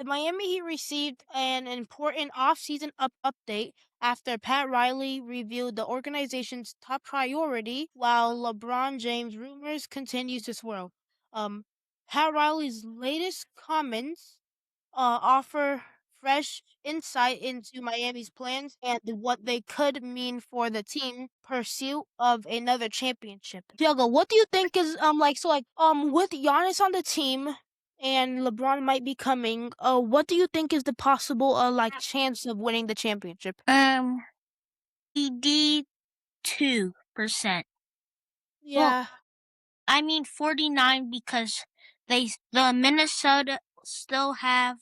Miami Heat received an important offseason update after Pat Riley revealed the organization's top priority while LeBron James rumors continues to swirl. Um, Pat Riley's latest comments offer fresh insight into Miami's plans and what they could mean for the team pursuit of another championship. Tiago, what do you think is with Giannis on the team and LeBron might be coming, what do you think is the possible chance of winning the championship? 82%. Well, Yeah. I mean 49 because the Minnesota still have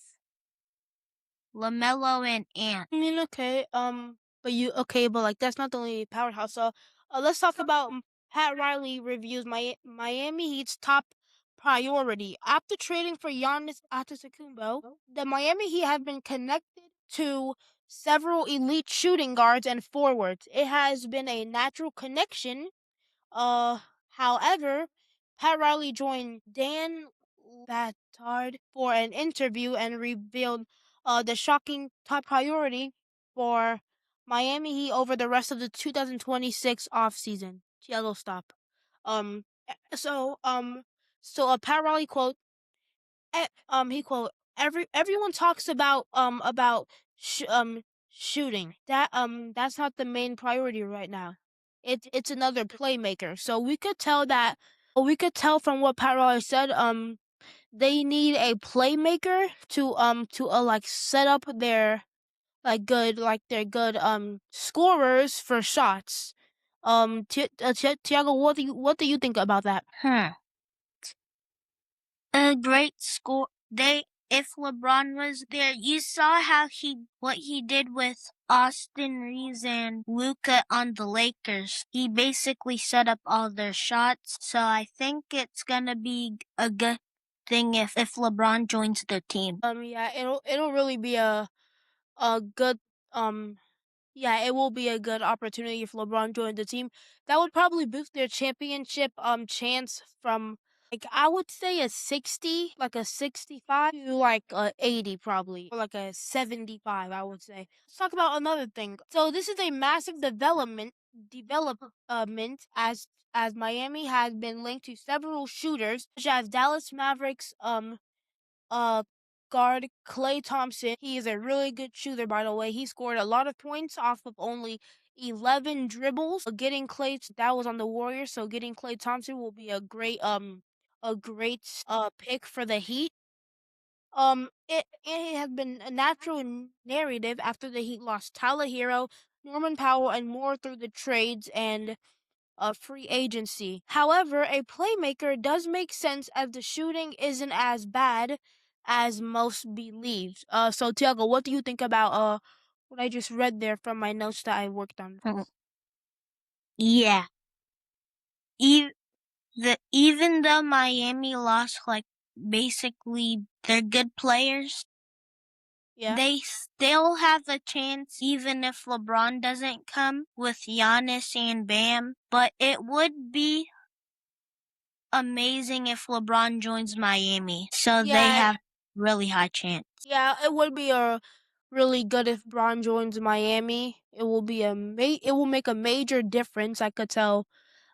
LaMelo and Ant. I mean, okay, but like that's not the only powerhouse. So, let's talk about Pat Riley reviews Miami Heat's top priority after trading for Giannis Antetokounmpo. The Miami Heat have been connected to several elite shooting guards and forwards. It has been a natural connection. However, Pat Riley joined Dan Batard for an interview and revealed the shocking top priority for Miami Heat over the rest of the 2026 offseason. Tiago, stop. So Pat Riley quote, he quote, everyone talks about shooting. That's not the main priority right now. It's another playmaker. So we could tell from what Pat Riley said, they need a playmaker to set up their good scorers for shots. Tiago, what do you think about that? A great score. If LeBron was there, you saw what he did with Austin Reeves and Luka on the Lakers. He basically set up all their shots. So I think it's gonna be a good thing if LeBron joins the team. Yeah, it'll really be a good yeah, it will be a good opportunity if LeBron joined the team. That would probably boost their championship chance from I would say a 60, like a 65 to like a 80 probably, or like a 75 I would say. Let's talk about another thing. So this is a massive development as Miami has been linked to several shooters such as Dallas Mavericks uh guard Klay Thompson. He is a really good shooter, by the way. He scored a lot of points off of only 11 dribbles. Getting Klay, that was on the Warriors, so getting Klay Thompson will be a great pick for the Heat. It has been a natural narrative after the Heat lost Tyler Hero, Norman Powell, and more through the trades and free agency. However, a playmaker does make sense as the shooting isn't as bad as most believe. So Tiago, what do you think about what I just read there from my notes that I worked on? Yeah. Even though Miami lost basically their good players, Yeah. they still have a chance even if LeBron doesn't come with Giannis and Bam. But it would be amazing if LeBron joins Miami. So they have really high chance. Yeah, it would be a really good if Bron joins Miami. It will be it will make a major difference. I could tell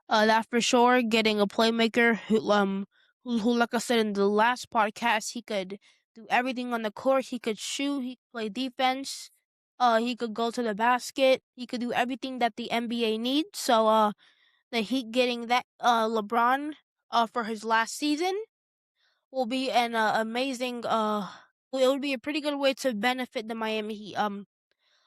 that for sure. Getting a playmaker who like I said in the last podcast, he could do everything on the court. He could shoot. He could play defense. He could go to the basket. He could do everything that the NBA needs. So the Heat getting that LeBron for his last season will be an amazing it would be a pretty good way to benefit the Miami Heat.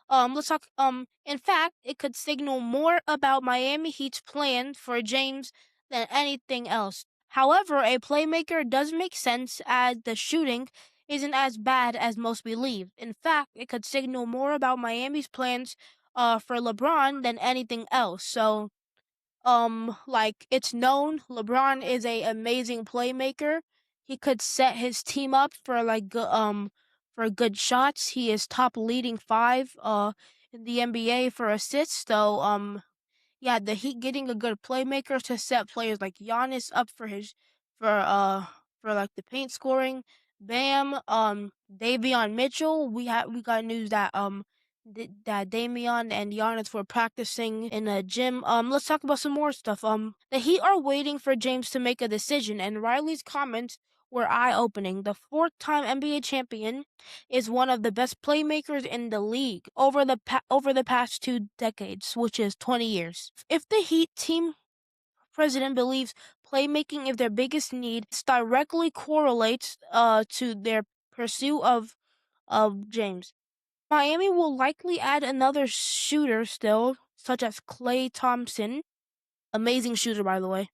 Let's talk. In fact, it could signal more about Miami Heat's plan for James than anything else. However, a playmaker does make sense as the shooting isn't as bad as most believe. In fact, it could signal more about Miami's plans for LeBron than anything else. So, like it's known LeBron is a amazing playmaker. He could set his team up for for good shots. He is top leading 5 in the NBA for assists. So yeah, the Heat getting a good playmaker to set players like Giannis up for his for like the paint scoring. Bam, Davion Mitchell. We got news that that Damian and Giannis were practicing in a gym. Let's talk about some more stuff. The Heat are waiting for James to make a decision, and Riley's comments were eye-opening. The fourth-time NBA champion is one of the best playmakers in the league over the past 2 decades, which is 20 years. If the Heat team president believes playmaking is their biggest need, this directly correlates to their pursuit of James. Miami will likely add another shooter still, such as Klay Thompson, amazing shooter by the way.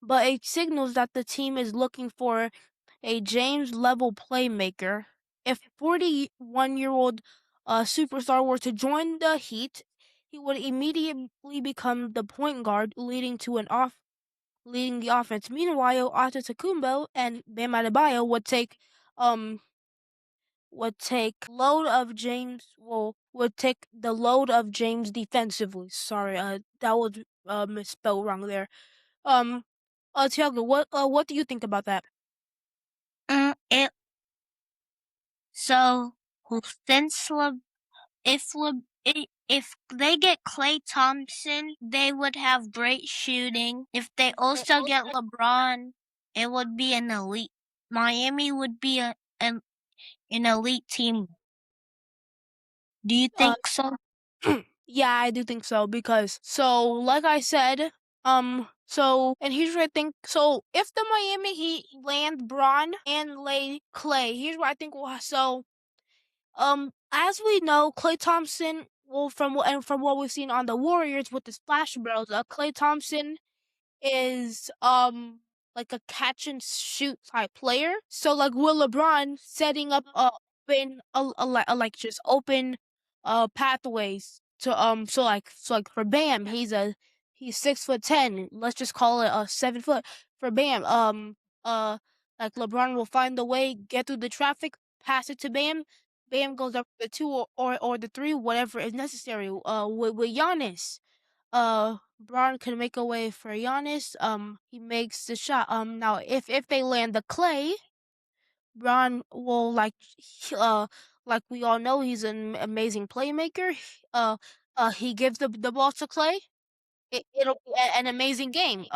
But it signals that the team is looking for a James level playmaker. If 41-year-old superstar were to join the Heat, he would immediately become the point guard, leading the offense. Meanwhile, Antetokounmpo and Bam Adebayo um would take the load of James defensively. Sorry, that was misspelled wrong there. Um, Tiago, what do you think about that? It so since Le, if Le, if they get Klay Thompson, they would have great shooting. If they also get LeBron, it would be an elite. Miami would be an elite team. Do you Uh, think so? yeah, I do think so because like I said, and here's what I think. So if the Miami Heat land Braun and lay Clay, here's what I think will as we know, Klay Thompson, well, from what we've seen on the Warriors with the Splash Bros, Klay Thompson is like a catch and shoot type player. So like with LeBron setting up like just open pathways to so like for Bam, he's 6'10". Let's just call it 7 foot for Bam. Like LeBron will find the way, get through the traffic, pass it to Bam. Bam goes up the two or the three, whatever is necessary. With Giannis, Braun can make a way for Giannis. He makes the shot. Now if they land the Clay, Braun will like we all know, he's an amazing playmaker. He gives the ball to Clay. It'll be an amazing game.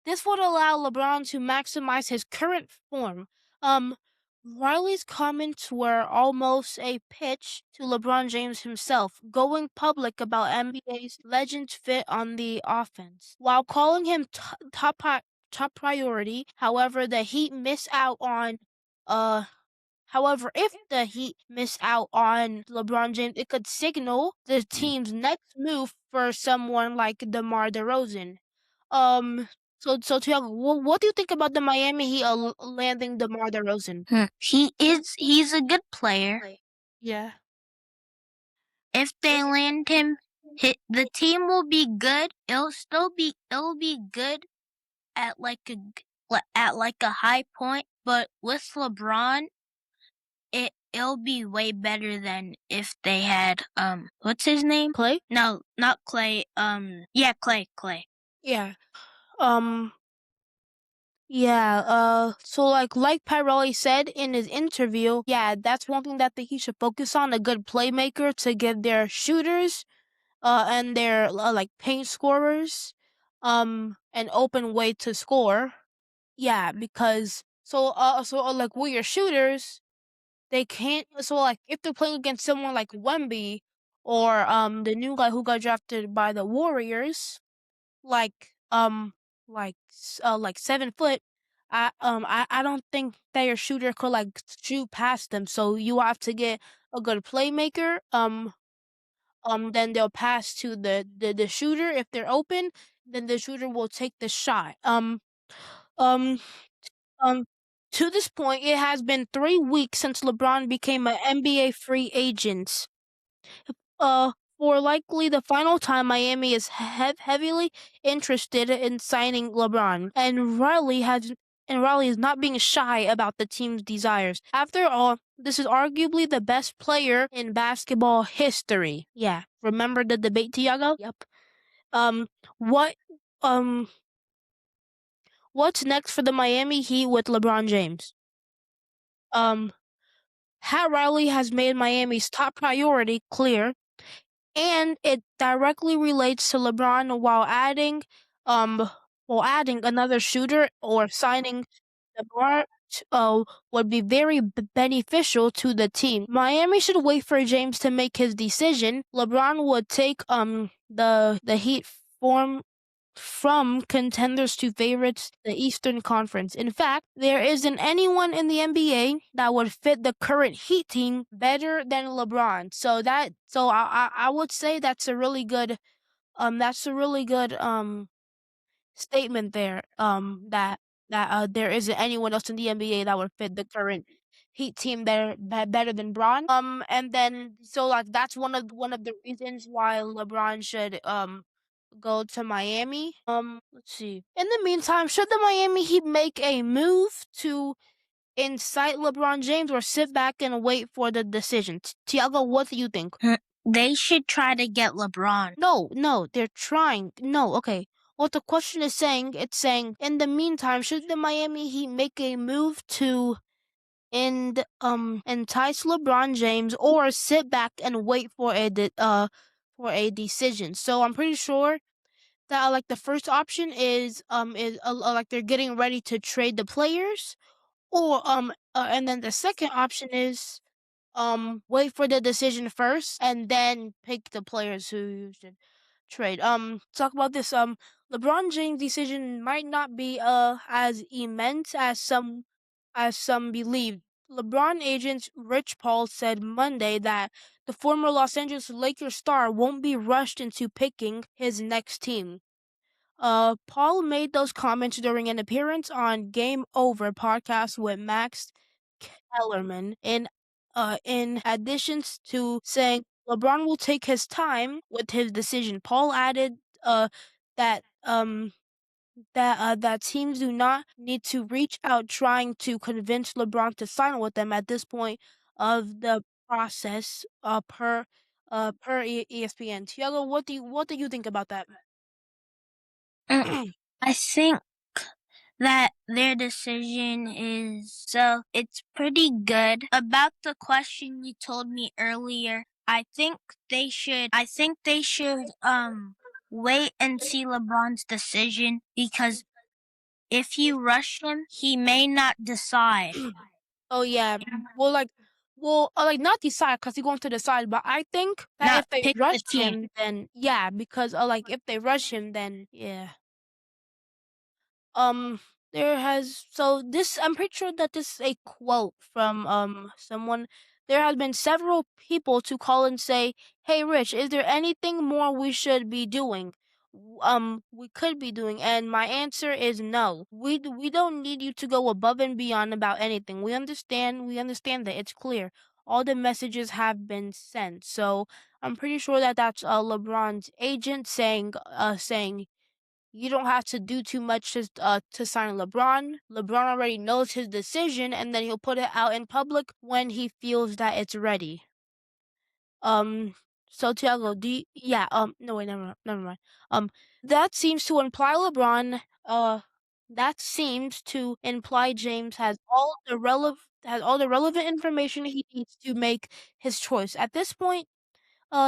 This would allow LeBron to maximize his current form. Um, Riley's comments were almost a pitch to LeBron James himself, going public about NBA's legends fit on the offense, while calling him top priority. However, if the Heat miss out on LeBron James, it could signal the team's next move for someone like DeMar DeRozan. Um, so Tiago, what do you think about the Miami Heat landing DeMar DeRozan? He's a good player. Yeah. If they land him, the team will be good. It'll be good at like a high point, but with LeBron, it'll be way better than if they had what's his name? Clay? No, not Clay. Yeah, Clay. Yeah. Um. Yeah. So like Pirelli said in his interview, yeah, that's one thing that he should focus on, a good playmaker to give their shooters and their like paint scorers an open way to score. Yeah, because like with your shooters, they can't. So like if they're playing against someone like Wemby or the new guy who got drafted by the Warriors, like like 7 foot. I don't think that your shooter could like shoot past them. So you have to get a good playmaker. Then they'll pass to the shooter if they're open. Then the shooter will take the shot. Um, um, to this point, it has been 3 weeks since LeBron became an NBA free agent. For likely the final time, Miami is heavily interested in signing LeBron, and Riley is not being shy about the team's desires. After all, this is arguably the best player in basketball history. Yeah, remember the debate, Tiago? Yep. Um, what um what's next for the Miami Heat with LeBron James? Pat Riley has made Miami's top priority clear, and it directly relates to LeBron um while adding another shooter or signing LeBron would be very beneficial to the team. Miami should wait for James to make his decision. LeBron would take the Heat form from contenders to favorites, the Eastern Conference. In fact, there isn't anyone in the NBA that would fit the current Heat team better than LeBron. So I would say that's a really good statement there. That there isn't anyone else in the NBA that would fit the current Heat team better than Bron. And then so like that's one of the reasons why LeBron should go to Miami. Let's see. In the meantime, should the Miami Heat make a move to incite LeBron James or sit back and wait for the decision? Tiago, what do you think? They should try to get LeBron. No, they're trying. No, okay. What the question is saying, it's saying, in the meantime, should the Miami Heat make a move to entice LeBron James or sit back and wait for for a decision? So I'm pretty sure that like the first option is like they're getting ready to trade the players, or and then the second option is wait for the decision first and then pick the players who you should trade. Talk about this. LeBron James' decision might not be as immense as some believed. LeBron agent Rich Paul said Monday that the former Los Angeles Lakers star won't be rushed into picking his next team. Paul made those comments during an appearance on Game Over podcast with Max Kellerman. In addition to saying LeBron will take his time with his decision, Paul added that that teams do not need to reach out trying to convince LeBron to sign with them at this point of the process. Per ESPN. Tiago, what do you think about that? I think that their decision is it's pretty good. About the question you told me earlier, I think they should wait and see LeBron's decision, because if you rush him, he may not decide. Oh yeah. Like not decide because he's going to decide, but I think that Not if they pick the rush team. him, then yeah, because like if they rush him, then yeah. Um, there has so this I'm pretty sure that this is a quote from someone. There has been several people to call and say, "Hey, Rich, is there anything more we should be doing?" We could be doing, and my answer is no. We don't need you to go above and beyond about anything. We understand that it's clear. All the messages have been sent. So I'm pretty sure that that's LeBron's agent saying you don't have to do too much to sign LeBron. LeBron already knows his decision, and then he'll put it out in public when he feels that it's ready. Um, so Tiago, yeah, no wait, never mind. Um, that seems to imply that seems to imply James has all the relevant information he needs to make his choice. At this point,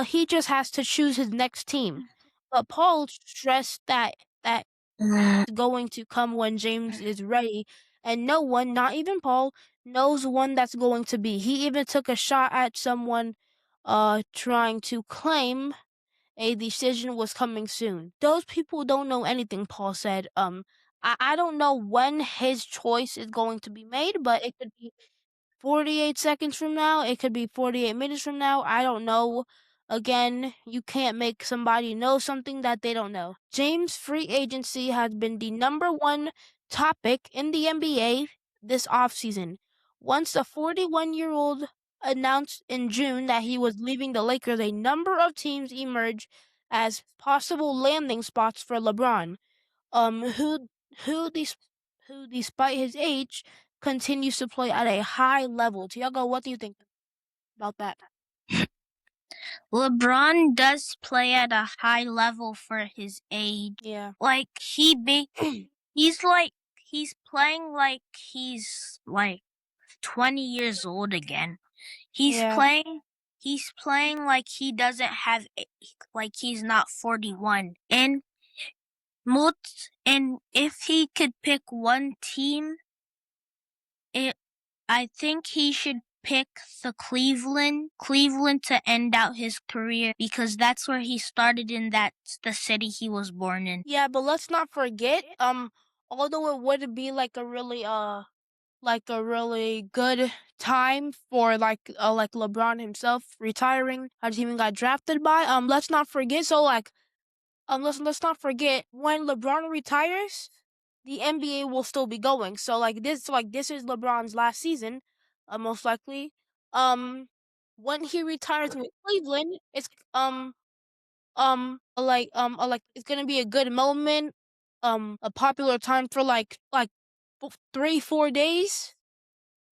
he just has to choose his next team. But Paul stressed that going to come when James is ready, and no one, not even Paul, knows when that's going to be. He even took a shot at someone trying to claim a decision was coming soon. Those people don't know anything, Paul said. I don't know when his choice is going to be made, but it could be 48 seconds from now. It could be 48 minutes from now. I don't know. Again, you can't make somebody know something that they don't know. James' free agency has been the number one topic in the NBA this offseason. Once the 41-year-old announced in June that he was leaving the Lakers, a number of teams emerged as possible landing spots for LeBron, um, who who des- who despite his age continues to play at a high level. Tiago, what do you think about that? LeBron does play at a high level for his age. Yeah. Like he's like he's playing like he's like 20 years old again. He's Yeah. playing he's playing like he doesn't have like he's not 41. And if he could pick one team, it I think he should pick the Cleveland to end out his career because that's where he started and that's the city he was born in. Yeah, but let's not forget, although it would be like a really good time for like LeBron himself retiring, how the team he got drafted by. Let's not forget. Let's not forget when LeBron retires, the NBA will still be going. So this is LeBron's last season, most likely. Um, when he retires with Cleveland, it's it's gonna be a good moment, a popular time for like 3-4 days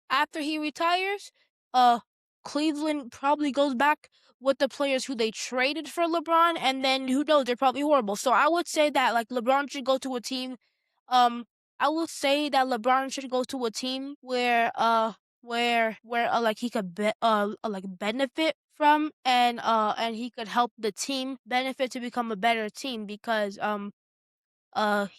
after he retires. uh Cleveland probably goes back with the players who they traded for LeBron, and then who knows, they're probably horrible. So I would say that like LeBron should go to a team um I would say that LeBron should go to a team where like he could like benefit from, and he could help the team benefit to become a better team, because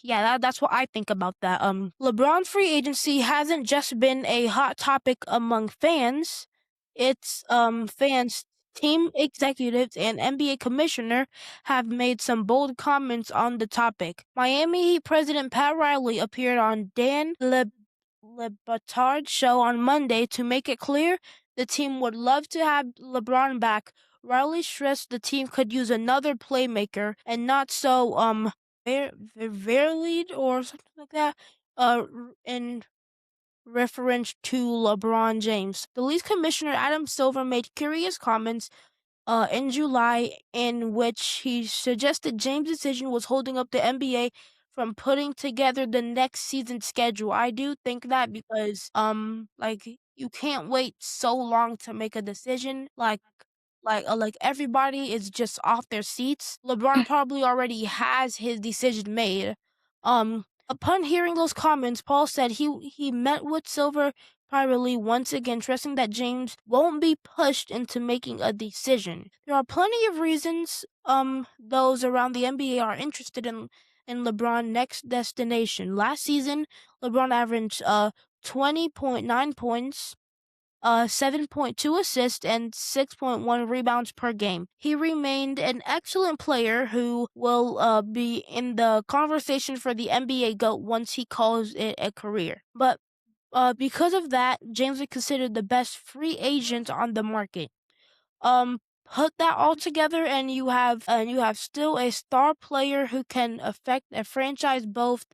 yeah, that's what I think about that. LeBron free agency hasn't just been a hot topic among fans. It's fans, team executives, and NBA commissioner have made some bold comments on the topic. Miami Heat president Pat Riley appeared on Le Batard's show on Monday to make it clear the team would love to have LeBron back. Riley stressed the team could use another playmaker and not so varied or something like that. In reference to LeBron James, the league commissioner Adam Silver made curious comments in July, in which he suggested James' decision was holding up the NBA from putting together the next season schedule. I do think that, because like you can't wait so long to make a decision. Like everybody is just off their seats. LeBron probably already has his decision made. Upon hearing those comments, Paul said he met with Silver privately, once again stressing that James won't be pushed into making a decision. There are plenty of reasons those around the NBA are interested in LeBron's next destination. Last season, LeBron averaged 20.9 points, 7.2 assists, and 6.1 rebounds per game. He remained an excellent player who will be in the conversation for the NBA GOAT once he calls it a career. But because of that, James is considered the best free agent on the market. Put that all together, and you have still a star player who can affect a franchise both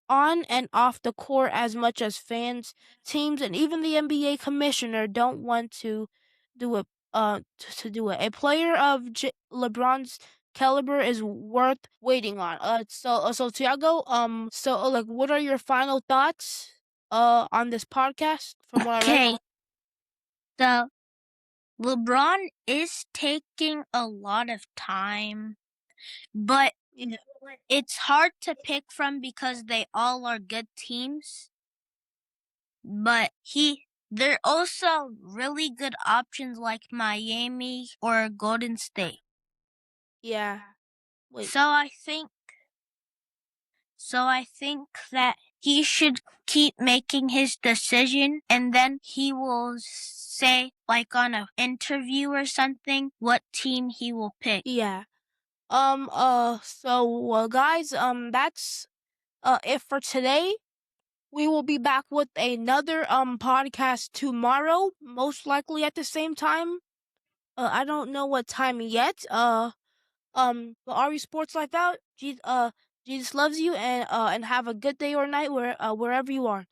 on and off the court as much as fans, teams, and even the NBA commissioner don't want to do it. To do it, a player of LeBron's caliber is worth waiting on. So Tiago, like, what are your final thoughts on this podcast from what I read? Okay, so LeBron is taking a lot of time, but Yeah. it's hard to pick from because they all are good teams. But they're also really good options like Miami or Golden State. Yeah. Wait. So I think that he should keep making his decision, and then he will say, like on an interview or something, what team he will pick. Yeah. Guys, that's it for today. We will be back with another podcast tomorrow, most likely at the same time. I don't know what time yet. But Ari Sports Life out. Jesus loves you, and have a good day or night wherever you are.